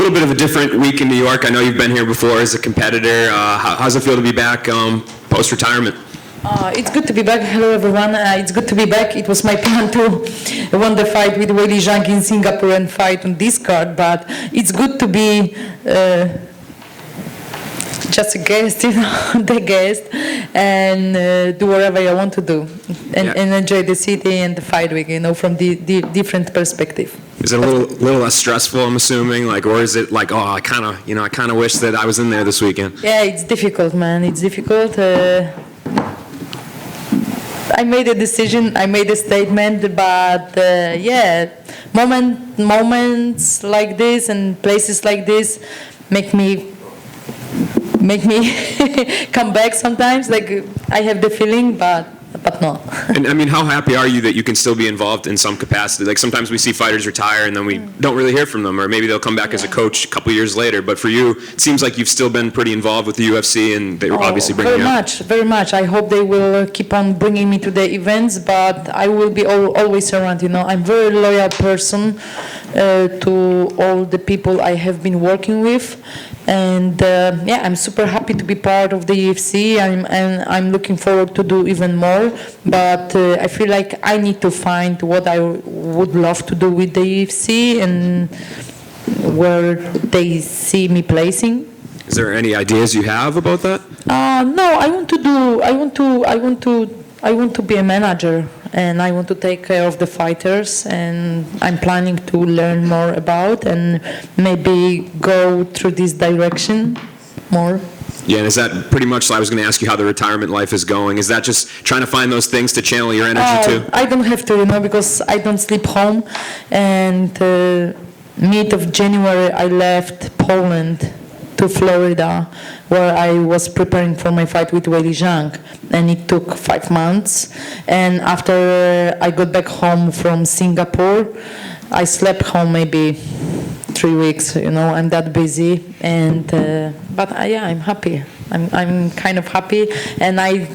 little bit of a different week in New York. I know you've been here before as a competitor. How's it feel to be back post-retirement? It's good to be back. Hello, everyone. It's good to be back. It was my plan to win the fight with Weili Zhang in Singapore and fight on this card, but it's good to be just a guest, the guest, and do whatever I want to do, and enjoy the city and the fight week, from the different perspective. Is it a little less stressful, I'm assuming, or is it like, I kind of wish that I was in there this weekend? Yeah, it's difficult, man. It's difficult. I made a decision, I made a statement, but moments like this and places like this make me come back sometimes. Like I have the feeling, but no. And I mean, how happy are you that you can still be involved in some capacity? Like sometimes we see fighters retire and then we don't really hear from them, or maybe they'll come back as a coach a couple years later. But for you, it seems like you've still been pretty involved with the UFC, and they're obviously bringing you up. Very much. I hope they will keep on bringing me to the events, but I will be always around. I'm a very loyal person to all the people I have been working with. And I'm super happy to be part of the UFC. I'm looking forward to do even more. But I feel like I need to find what I would love to do with the UFC and where they see me placing. Is there any ideas you have about that? No, I want to be a manager, and I want to take care of the fighters, and I'm planning to learn more about and maybe go through this direction more. Yeah, and is that pretty much, I was going to ask you how the retirement life is going. Is that just trying to find those things to channel your energy to? I don't have to, because I don't sleep home, and mid of January I left Poland to Florida, where I was preparing for my fight with Weili Zhang, and it took 5 months. And after I got back home from Singapore, I slept home maybe 3 weeks. I'm that busy, and but I'm happy. I'm kind of happy, and I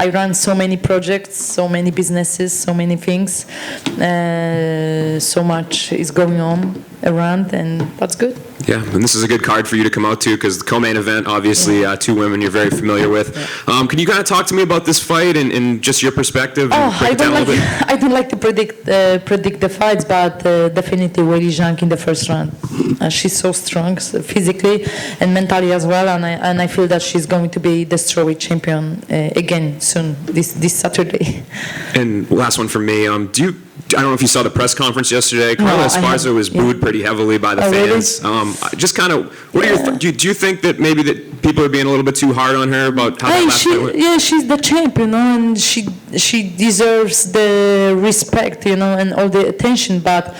run so many projects, so many businesses, so many things, so much is going on around, and that's good. Yeah, and this is a good card for you to come out to, because the co-main event, obviously, 2 women you're very familiar with. Can you kind of talk to me about this fight and just your perspective? I don't like to predict the fights, but definitely Weili Zhang in the first round. She's so strong physically and mentally as well, and I feel that she's going to be the strawweight champion again soon, this Saturday. And last one from me, I don't know if you saw the press conference yesterday. Carla Esparza was booed pretty heavily by the fans. Really? Just kind of, what are your do you think that maybe that people are being a little bit too hard on her about how that last fight went? Yeah, she's the champ, and she deserves the respect, and all the attention. But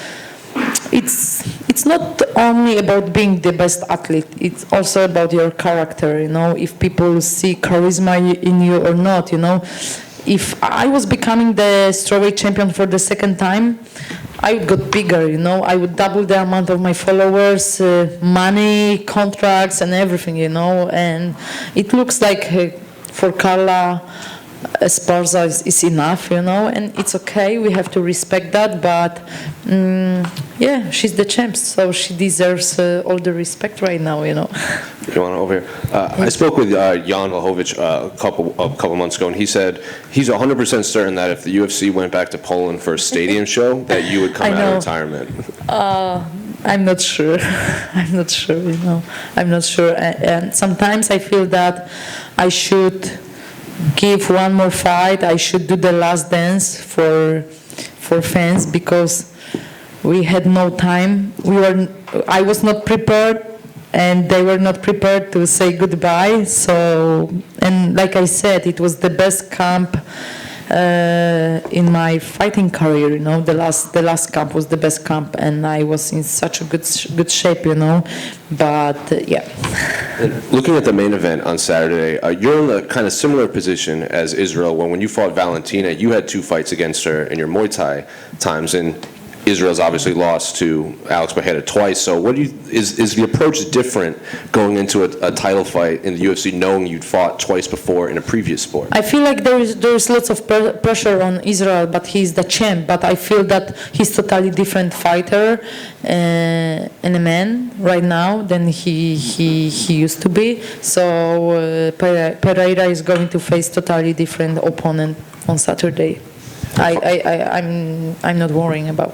it's not only about being the best athlete. It's also about your character, if people see charisma in you or not, If I was becoming the strawweight champion for the second time, I would get bigger, I would double the amount of my followers, money, contracts, and everything, And it looks like for Carla Esparza is enough, and it's okay. We have to respect that, but she's the champ, so she deserves all the respect right now, Joanna, over here. I spoke with Jan Blachowicz a couple months ago, and he said he's 100% certain that if the UFC went back to Poland for a stadium show, that you would come out of retirement. I'm not sure. I'm not sure. And sometimes I feel that I should give one more fight. I should do the last dance for fans, because we had no time. I was not prepared, and they were not prepared to say goodbye. So, and like I said, it was the best camp in my fighting career. The last camp was the best camp, and I was in such a good shape. But Looking at the main event on Saturday, you're in a kind of similar position as Israel. When you fought Valentina, you had 2 fights against her in your Muay Thai times, and Israel's obviously lost to Alex Bejeda twice. So is the approach different going into a title fight in the UFC knowing you'd fought twice before in a previous sport? I feel like there's lots of pressure on Israel, but he's the champ. But I feel that he's totally different fighter and a man right now than he used to be. So Pereira is going to face totally different opponent on Saturday. I'm not worrying about.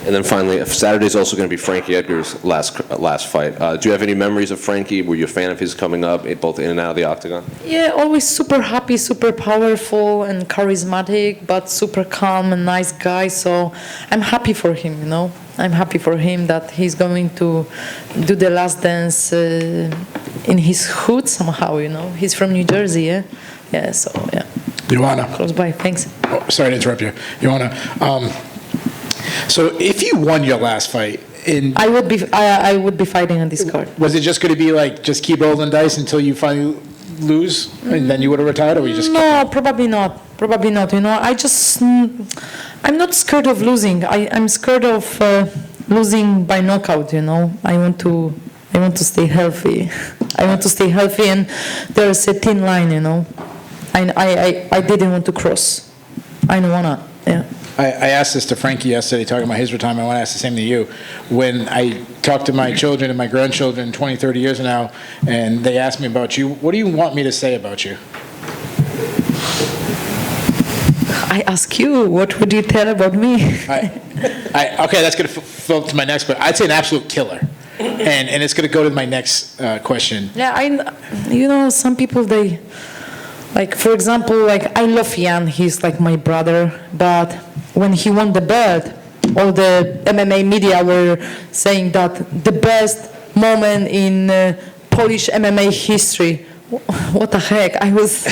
And then finally, Saturday's also going to be Frankie Edgar's last fight. Do you have any memories of Frankie? Were you a fan of his coming up, both in and out of the octagon? Yeah, always super happy, super powerful and charismatic, but super calm and nice guy. So I'm happy for him, you know. I'm happy for him that he's going to do the last dance in his hood somehow, you know. He's from New Jersey, yeah? Yeah, so, yeah. Joanna. Close by, thanks. Oh, sorry to interrupt you. Joanna, so if you won your last fight, I would be fighting on this card. was it just going to be like just keep rolling dice until you finally lose, and then you would have retired, or were you just? No, probably not. Probably not. You know, I'm not scared of losing. I'm scared of losing by knockout. You know, I want to stay healthy. I want to stay healthy, and there's a thin line. You know, I didn't want to cross. I don't wanna. Yeah. I asked this to Frankie yesterday, talking about his retirement. I want to ask the same to you. When I talk to my children and my grandchildren 20, 30 years now, and they ask me about you, what do you want me to say about you? I ask you, what would you tell about me? Okay, that's going to fill up to my next question. I'd say an absolute killer. And it's going to go to my next question. Yeah, you know, some people, they, like, for example, like, I love Jan, he's like my brother, but when he won the belt, all the MMA media were saying that the best moment in Polish MMA history. What the heck? I was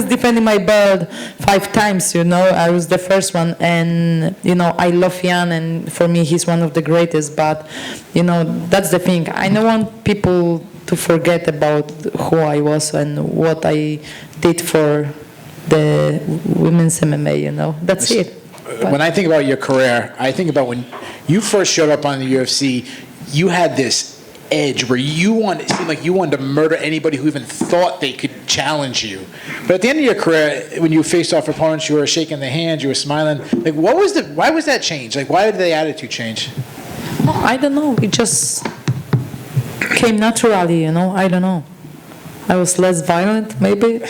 defending my belt 5 times, you know. I was the first one, and you know, I love Jan, and for me he's one of the greatest, but you know, that's the thing. I don't want people to forget about who I was and what I did for the women's MMA, you know. That's it. When I think about your career, I think about when you first showed up on the UFC, you had this edge where it seemed like you wanted to murder anybody who even thought they could challenge you. But at the end of your career, when you faced off opponents, you were shaking their hands, you were smiling. Like, why was that change? Like, why did the attitude change? I don't know. It just came naturally, you know. I don't know. I was less violent, maybe.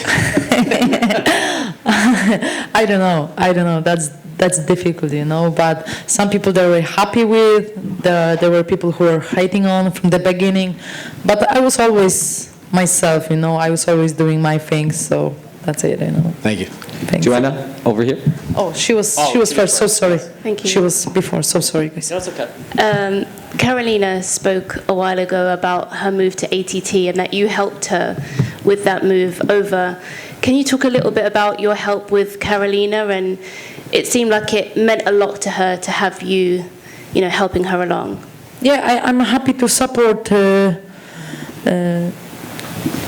I don't know. That's difficult, you know. But some people they were happy with. There were people who were hating on from the beginning. But I was always myself, you know. I was always doing my things. So that's it, you know. Thank you. Thanks. Joanna, over here. Oh, she was first. So sorry. Thank you. She was before. So sorry, guys. That's okay. Carolina spoke a while ago about her move to ATT and that you helped her with that move over. Can you talk a little bit about your help with Carolina? And it seemed like it meant a lot to her to have you, you know, helping her along. Yeah, I'm happy to support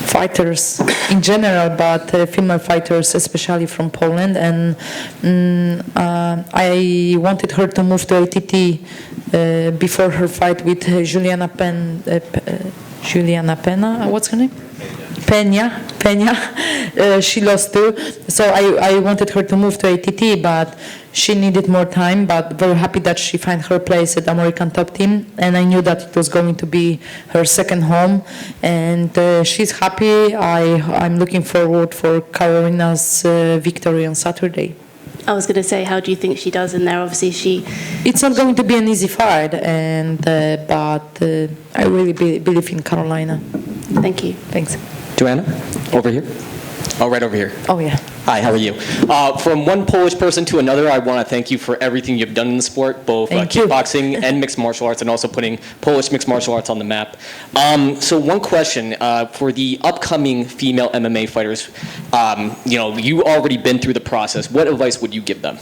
fighters in general, but female fighters, especially from Poland. And I wanted her to move to ATT before her fight with Juliana Pena. What's her name? Pena. She lost too. So I wanted her to move to ATT, but she needed more time. But very happy that she found her place at American Top Team, and I knew that it was going to be her second home. And she's happy. I'm looking forward for Carolina's victory on Saturday. I was going to say, how do you think she does in there? Obviously, It's not going to be an easy fight, and but I really believe in Carolina. Thank you. Thanks. Joanna, over here. Oh, right over here. Oh yeah. Hi, how are you? From one Polish person to another, I want to thank you for everything you've done in the sport, both Thank you. kickboxing and mixed martial arts, and also putting Polish mixed martial arts on the map. So one question, for the upcoming female MMA fighters, you know, you already been through the process. What advice would you give them?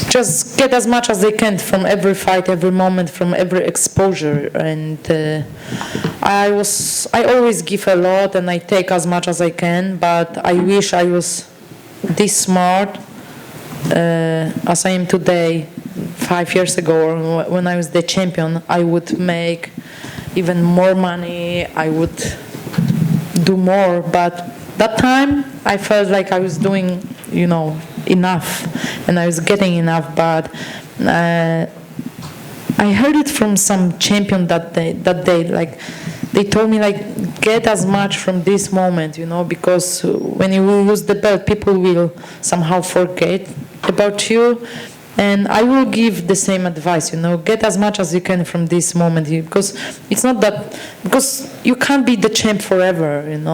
Just get as much as they can from every fight, every moment, from every exposure. And I always give a lot and I take as much as I can, but I wish I was this smart as I am today, 5 years ago, or when I was the champion, I would make even more money, I would do more, but that time I felt like I was doing, enough, and I was getting enough, but I heard it from some champion that day, like, they told me, like, get as much from this moment, because when you will lose the belt, people will somehow forget about you. And I will give the same advice, get as much as you can from this moment, because it's not that, because you can't be the champ forever, and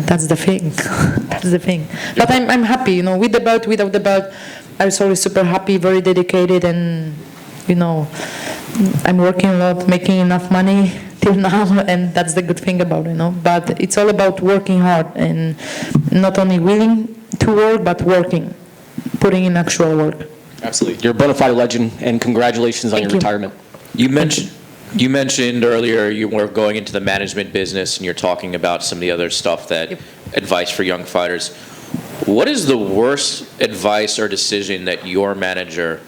that's the thing. That's the thing. But I'm happy, with the belt, without the belt. I was always super happy, very dedicated, and I'm working a lot, making enough money till now, and that's the good thing about it, But it's all about working hard and not only willing to work, but working, putting in actual work. Absolutely. You're a bona fide legend, and congratulations on your retirement. You mentioned earlier you were going into the management business, and you're talking about some of the other stuff that advice for young fighters. What is the worst advice or decision that your manager,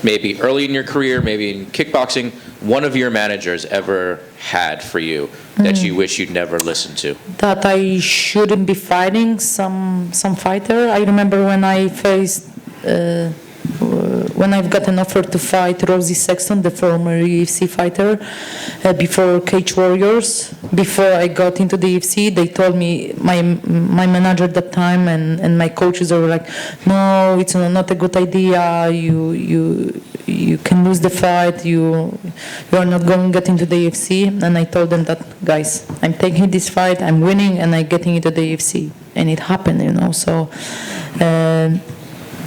maybe early in your career, maybe in kickboxing, one of your managers ever had for you that you wish you'd never listened to? That I shouldn't be fighting some fighter. I remember when I faced, when I've got an offer to fight Rosie Sexton, the former UFC fighter, before Cage Warriors. Before I got into the UFC, they told me, my manager at that time and my coaches were like, no, it's not a good idea. You can lose the fight. You are not going to get into the UFC. And I told them that, guys, I'm taking this fight, I'm winning, and I'm getting into the UFC. And it happened, So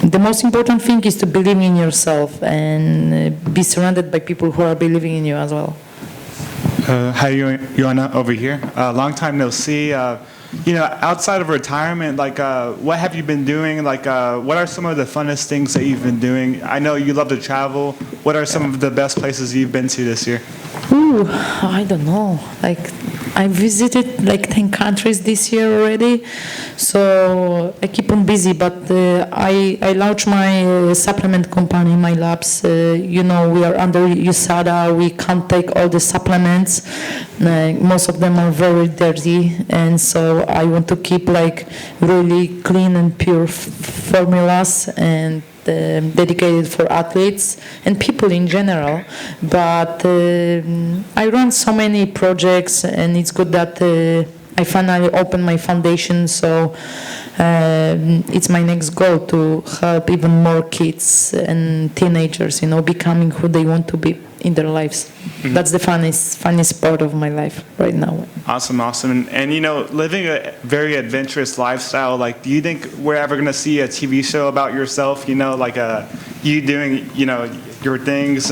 the most important thing is to believe in yourself and be surrounded by people who are believing in you as well. Hi, Joanna, over here. Long time no see. Outside of retirement, what have you been doing? What are some of the funnest things that you've been doing? I know you love to travel. What are some of the best places you've been to this year? Ooh, I don't know. I visited 10 countries this year already, so I keep on busy. But I launched my supplement company, my labs. We are under USADA. We can't take all the supplements. Most of them are very dirty, and so I want to keep really clean and pure formulas and dedicated for athletes and people in general. But I run so many projects, and it's good that I finally opened my foundation. So it's my next goal to help even more kids and teenagers, becoming who they want to be in their lives. Mm-hmm. That's the funniest part of my life right now. Awesome. And living a very adventurous lifestyle, do you think we're ever going to see a TV show about yourself, you doing, your things,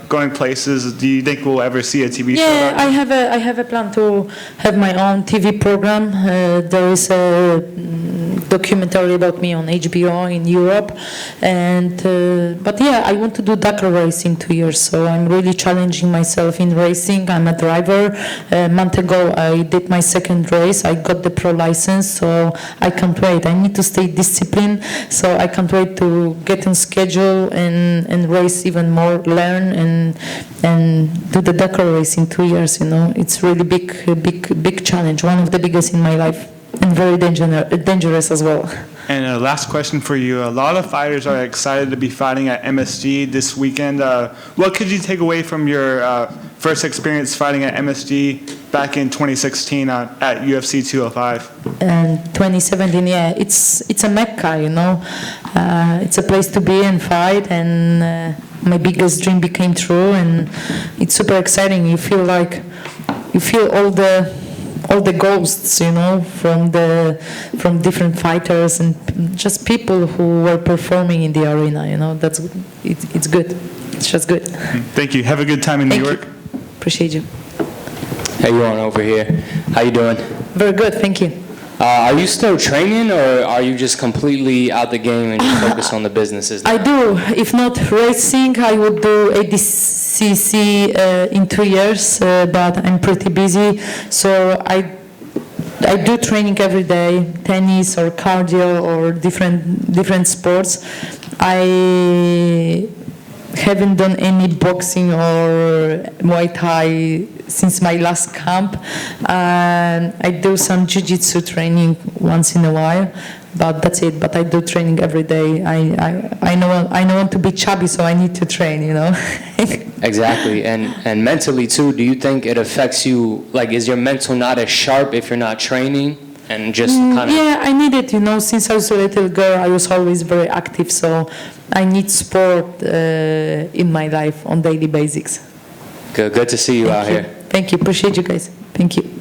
going places? Do you think we'll ever see a TV show about you? I have a plan to have my own TV program. There is a documentary about me on HBO in Europe, but I want to do Dakar race in 2 years, so I'm really challenging myself in racing. I'm a driver. A month ago I did my second race. I got the pro license, so I can't wait. I need to stay disciplined, so I can't wait to get on schedule and race even more, learn and do the Dakar race in 2 years. It's really big challenge, one of the biggest in my life, and very dangerous as well. And last question for you. A lot of fighters are excited to be fighting at MSG this weekend. What could you take away from your first experience fighting at MSG back in 2016 at UFC 205? And 2017, it's a mecca, it's a place to be and fight, and my biggest dream became true, and it's super exciting. You feel all the ghosts, from different fighters and just people who were performing in the arena. That's it's good. It's just good. Thank you. Have a good time in New York. Appreciate you. Hey, Joanna, over here. How you doing? Very good, thank you. Are you still training, or are you just completely out the game and just focus on the businesses? I do. If not racing, I would do ADCC in 2 years, but I'm pretty busy. So I do training every day, tennis or cardio or different sports. I haven't done any boxing or Muay Thai since my last camp. I do some jiu-jitsu training once in a while, but that's it. But I do training every day. I know I want to be chubby, so I need to train, you know. Exactly, and mentally too. Do you think it affects you? Like, is your mental not as sharp if you're not training? And just kind of. Yeah, I need it, you know. Since I was a little girl, I was always very active, so I need sport in my life on daily basis. Good to see you out here. Thank you. Appreciate you guys. Thank you.